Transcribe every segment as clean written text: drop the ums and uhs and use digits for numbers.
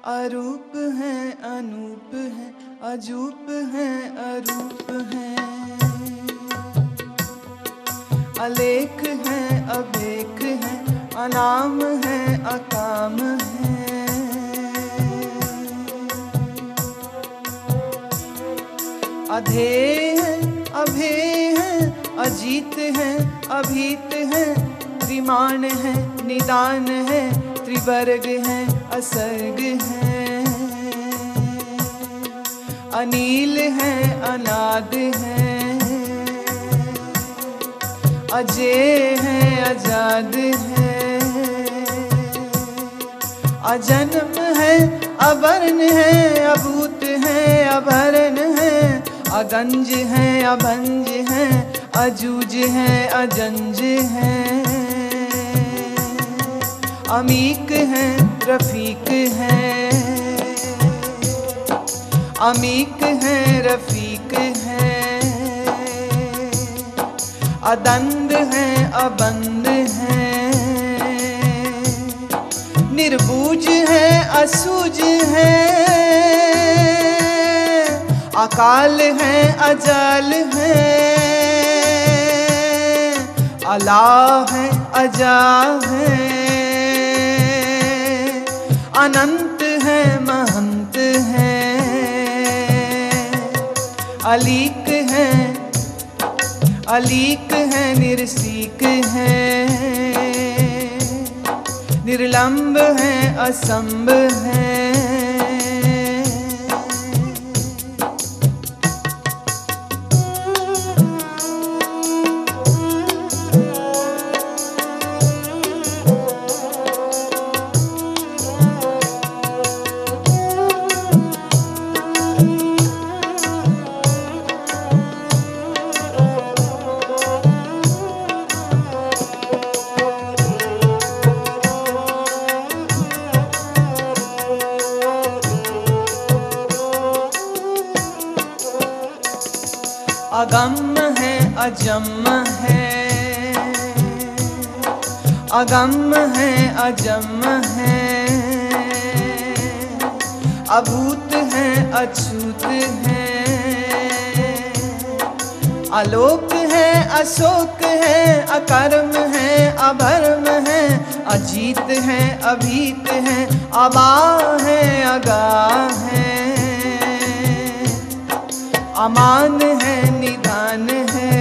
अरूप हैं अनूप हैं अजूप हैं अरूप हैं, अलेख हैं अभेख हैं अनाम हैं अकाम हैं, अधेय हैं अभेय हैं अजीत हैं अभीत हैं, त्रिमान हैं निदान हैं त्रिवर्ग हैं असर्ग हैं, अनील हैं अनाद हैं, अजय हैं आजाद हैं, अजन्म हैं अवर्ण हैं अभूत हैं अभरण हैं, अगंज हैं अभंज हैं अजूज हैं अजंज हैं, अमीक हैं रफीक हैं, अमीक हैं रफीक हैं, अदंड हैं अबंद हैं, निर्बूज हैं असूज हैं, अकाल हैं अजाल हैं, अला हैं अजा हैं, अनंत है महंत है, अलीक है अलीक है निर्सीक है, निर्लंब है असंभ है, अगम है अजम है, अगम है अजम है, अभूत है अछूत है, आलोक है अशोक है, अकर्म है अभर्म है, अजीत है अभीत है, अबा है अगाह है, अमान है निदान है,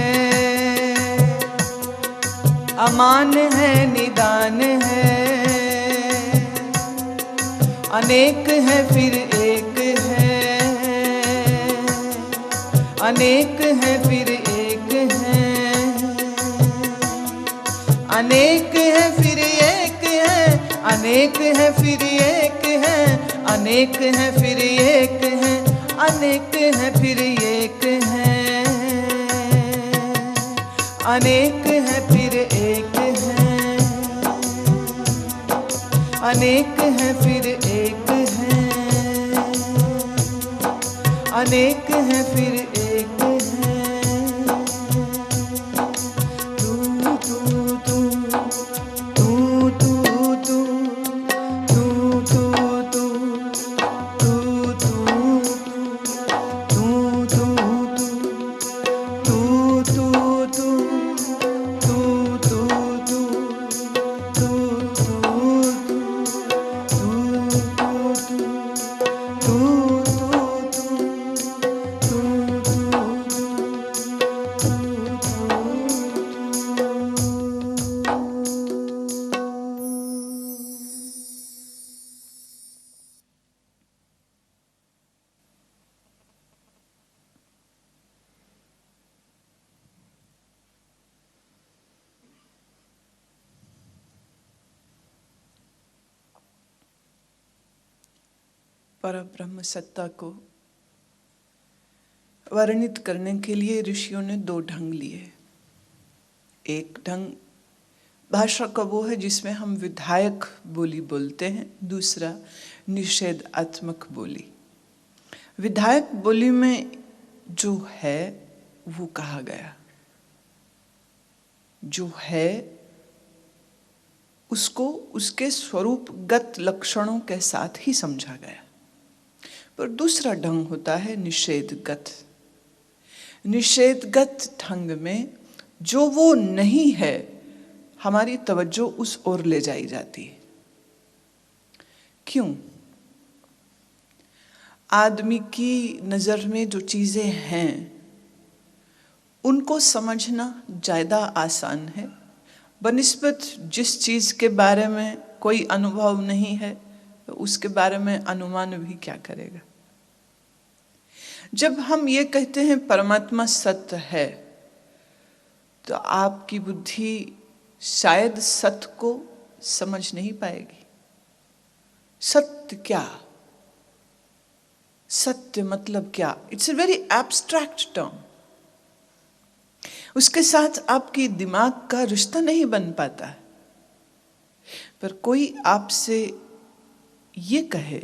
अमान है निदान है, अनेक है फिर एक है, अनेक है फिर एक है, अनेक है फिर एक है, अनेक है फिर एक है, अनेक है फिर एक है, अनेक है फिर एक है, अनेक है फिर एक है, अनेक है फिर एक है, अनेक है फिर एक है, तू तू तू तू तू तू तू तू तू तू परब्रह्म सत्ता को वर्णित करने के लिए ऋषियों ने दो ढंग लिए। एक ढंग भाषा का वो है जिसमें हम विधायक बोली बोलते हैं, दूसरा निषेधात्मक बोली। विधायक बोली में जो है वो कहा गया, जो है उसको उसके स्वरूपगत लक्षणों के साथ ही समझा गया। पर दूसरा ढंग होता है निषेधगत। निषेधगत ढंग में जो वो नहीं है, हमारी तवज्जो उस ओर ले जाई जाती है। क्यों? आदमी की नज़र में जो चीज़ें हैं उनको समझना ज़्यादा आसान है बनिस्बत जिस चीज़ के बारे में कोई अनुभव नहीं है, तो उसके बारे में अनुमान भी क्या करेगा। जब हम ये कहते हैं परमात्मा सत्य है, तो आपकी बुद्धि शायद सत्य को समझ नहीं पाएगी। सत्य क्या? सत्य मतलब क्या? It's a very abstract term. उसके साथ आपकी दिमाग का रिश्ता नहीं बन पाता है। पर कोई आपसे ये कहे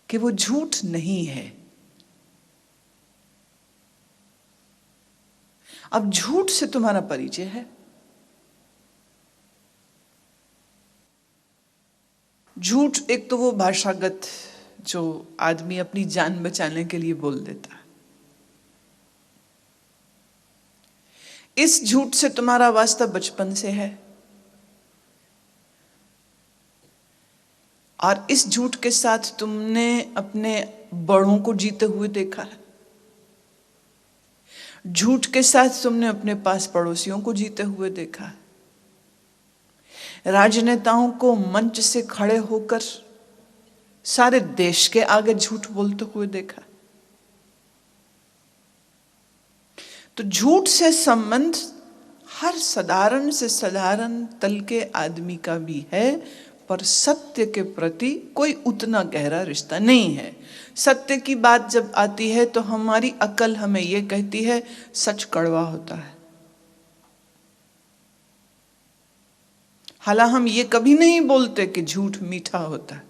कि वो झूठ नहीं है। अब झूठ से तुम्हारा परिचय है। झूठ एक तो वो भाषागत जो आदमी अपनी जान बचाने के लिए बोल देता है। इस झूठ से तुम्हारा वास्ता बचपन से है, और इस झूठ के साथ तुमने अपने बड़ों को जीते हुए देखा है। झूठ के साथ तुमने अपने पास पड़ोसियों को जीते हुए देखा है। राजनेताओं को मंच से खड़े होकर सारे देश के आगे झूठ बोलते हुए देखा। तो झूठ से संबंध हर साधारण से साधारण तल के आदमी का भी है, पर सत्य के प्रति कोई उतना गहरा रिश्ता नहीं है। सत्य की बात जब आती है तो हमारी अकल हमें ये कहती है सच कड़वा होता है। हालांकि हम ये कभी नहीं बोलते कि झूठ मीठा होता है,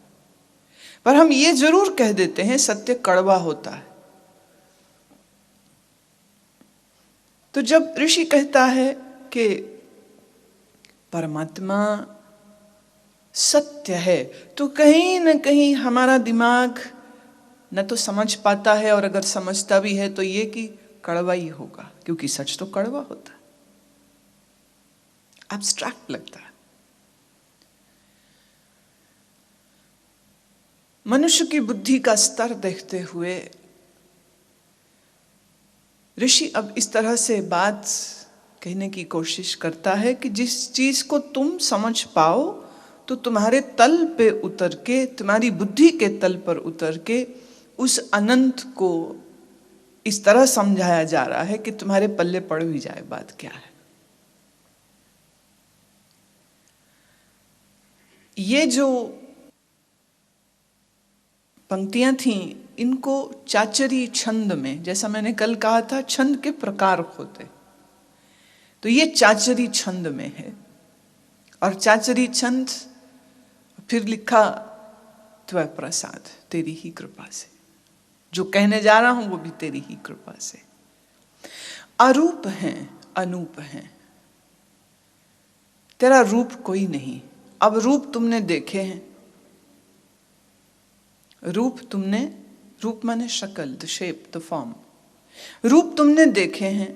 पर हम ये जरूर कह देते हैं सत्य कड़वा होता है। तो जब ऋषि कहता है कि परमात्मा सत्य है, तो कहीं न कहीं हमारा दिमाग न तो समझ पाता है, और अगर समझता भी है तो ये कि कड़वा ही होगा, क्योंकि सच तो कड़वा होता है, एब्स्ट्रैक्ट लगता है। मनुष्य की बुद्धि का स्तर देखते हुए ऋषि अब इस तरह से बात कहने की कोशिश करता है कि जिस चीज को तुम समझ पाओ तो तुम्हारे तल पे उतर के, तुम्हारी बुद्धि के तल पर उतर के उस अनंत को इस तरह समझाया जा रहा है कि तुम्हारे पल्ले पड़ भी जाए बात क्या है। ये जो पंक्तियां थीं, इनको चाचरी छंद में, जैसा मैंने कल कहा था छंद के प्रकार होते, तो ये चाचरी छंद में है। और चाचरी छंद फिर लिखा त्वय प्रसाद, तेरी ही कृपा से। जो कहने जा रहा हूं वो भी तेरी ही कृपा से। अरूप हैं, अनूप हैं, तेरा रूप कोई नहीं। अब रूप तुमने देखे हैं, रूप माने शक्ल, द शेप, द फॉर्म। रूप तुमने देखे हैं।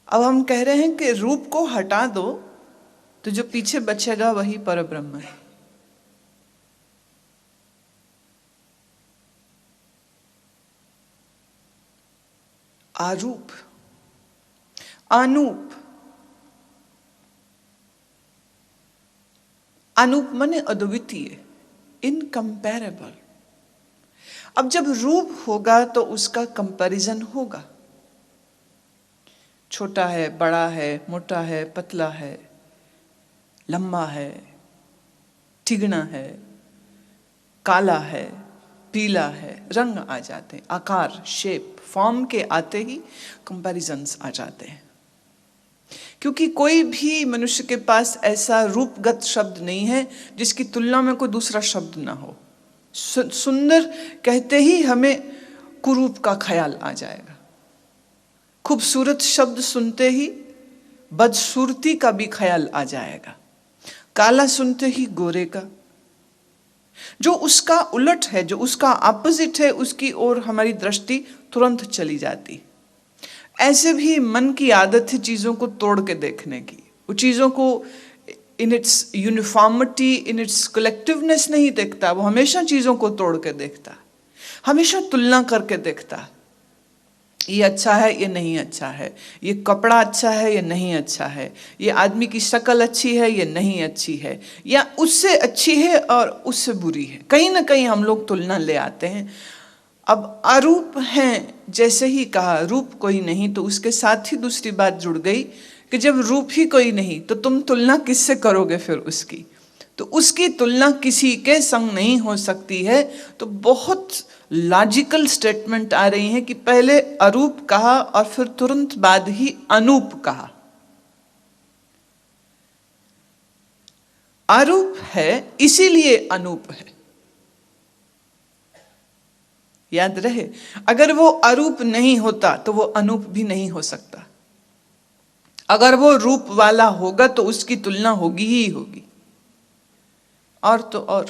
अब हम कह रहे हैं कि रूप को हटा दो तो जो पीछे बचेगा वही परब्रह्म है। आरूप, अनूप। अनूप माने अद्वितीय, इनकम्पैरेबल। अब जब रूप होगा तो उसका कंपैरिजन होगा। छोटा है, बड़ा है, मोटा है, पतला है, लंबा है, ठिगना है, काला है, पीला है, रंग आ जाते हैं, आकार, शेप, फॉर्म के आते ही कंपैरिजन्स आ जाते हैं। क्योंकि कोई भी मनुष्य के पास ऐसा रूपगत शब्द नहीं है जिसकी तुलना में कोई दूसरा शब्द ना हो। सुंदर कहते ही हमें कुरूप का ख्याल आ जाएगा। खूबसूरत शब्द सुनते ही बदसूरती का भी ख्याल आ जाएगा, काला सुनते ही गोरे का, जो उसका उलट है, जो उसका ऑपोजिट है, उसकी ओर हमारी दृष्टि तुरंत चली जाती। ऐसे भी मन की आदत है चीजों को तोड़ के देखने की। वो चीजों को in its uniformity, in its collectiveness नहीं देखता, वो हमेशा चीजों को तोड़ के देखता, हमेशा तुलना करके देखता। ये अच्छा है, ये नहीं अच्छा है, ये कपड़ा अच्छा है, ये नहीं अच्छा है, ये आदमी की शक्ल अच्छी है, ये नहीं अच्छी है, या उससे अच्छी है और उससे बुरी है। कहीं ना कहीं हम लोग तुलना ले आते हैं। अब अरूप हैं, जैसे ही कहा रूप कोई नहीं, तो उसके साथ ही दूसरी बात जुड़ गई कि जब रूप ही कोई नहीं तो तुम तुलना किससे करोगे फिर उसकी? तो उसकी तुलना किसी के संग नहीं हो सकती है। तो बहुत लॉजिकल स्टेटमेंट आ रही है कि पहले अरूप कहा और फिर तुरंत बाद ही अनूप कहा। अरूप है इसीलिए अनूप है, याद रहे। अगर वो अरूप नहीं होता तो वो अनूप भी नहीं हो सकता। अगर वो रूप वाला होगा तो उसकी तुलना होगी ही होगी। और तो और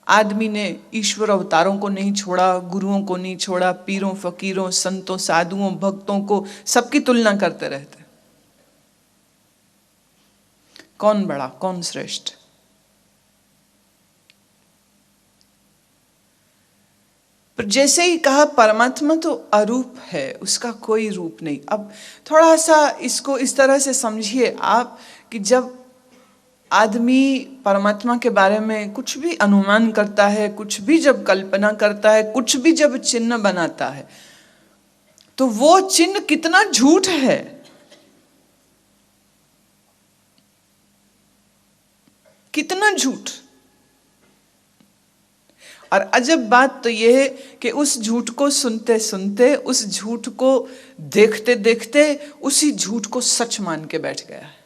आदमी ने ईश्वर अवतारों को नहीं छोड़ा, गुरुओं को नहीं छोड़ा, पीरों फकीरों संतों साधुओं भक्तों को, सबकी तुलना करते रहते। कौन बड़ा, कौन श्रेष्ठ? पर जैसे ही कहा परमात्मा तो अरूप है, उसका कोई रूप नहीं। अब थोड़ा सा इसको इस तरह से समझिए आप कि जब आदमी परमात्मा के बारे में कुछ भी अनुमान करता है, कुछ भी जब कल्पना करता है, कुछ भी जब चिन्ह बनाता है, तो वो चिन्ह कितना झूठ है। कितना झूठ। और अजब बात तो यह है कि उस झूठ को सुनते सुनते, उस झूठ को देखते देखते, उसी झूठ को सच मान के बैठ गया है।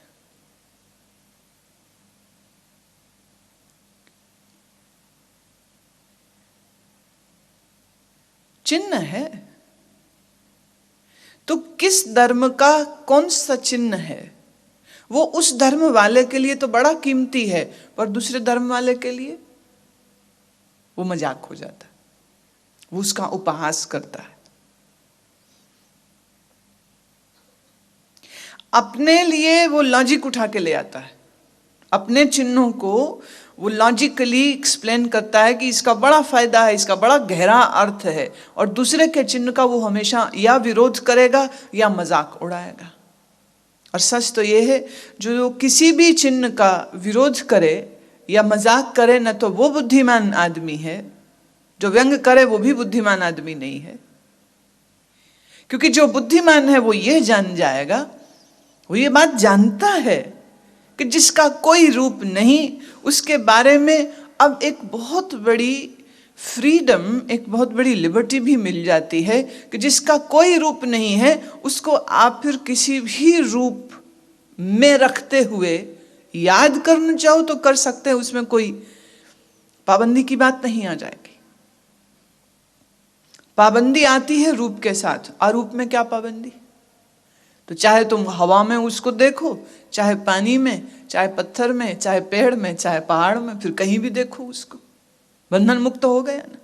चिन्ह है तो किस धर्म का कौन सा चिन्ह है? वो उस धर्म वाले के लिए तो बड़ा कीमती है, पर दूसरे धर्म वाले के लिए वो मजाक हो जाता है, वो उसका उपहास करता है। अपने लिए वो लॉजिक उठा के ले आता है, अपने चिन्हों को वो लॉजिकली एक्सप्लेन करता है कि इसका बड़ा फायदा है, इसका बड़ा गहरा अर्थ है, और दूसरे के चिन्ह का वो हमेशा या विरोध करेगा या मजाक उड़ाएगा। और सच तो ये है, जो किसी भी चिन्ह का विरोध करे या मजाक करे, न तो वो बुद्धिमान आदमी है, जो व्यंग करे वो भी बुद्धिमान आदमी नहीं है। क्योंकि जो बुद्धिमान है वो ये जान जाएगा, वो ये बात जानता है कि जिसका कोई रूप नहीं, उसके बारे में अब एक बहुत बड़ी फ्रीडम, एक बहुत बड़ी लिबर्टी भी मिल जाती है कि जिसका कोई रूप नहीं है उसको आप फिर किसी भी रूप में रखते हुए याद करना चाहो तो कर सकते हैं, उसमें कोई पाबंदी की बात नहीं आ जाएगी। पाबंदी आती है रूप के साथ, अरूप में क्या पाबंदी? तो चाहे तुम हवा में उसको देखो, चाहे पानी में, चाहे पत्थर में, चाहे पेड़ में, चाहे पहाड़ में, फिर कहीं भी देखो उसको, बंधन मुक्त हो गया ना।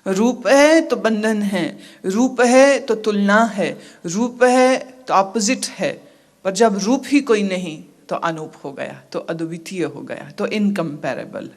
रूप है तो बंधन है, रूप है तो तुलना है, रूप है तो ऑपोजिट है। पर जब रूप ही कोई नहीं तो अनूप हो गया, तो अद्वितीय हो गया, तो इनकम्पैरेबल।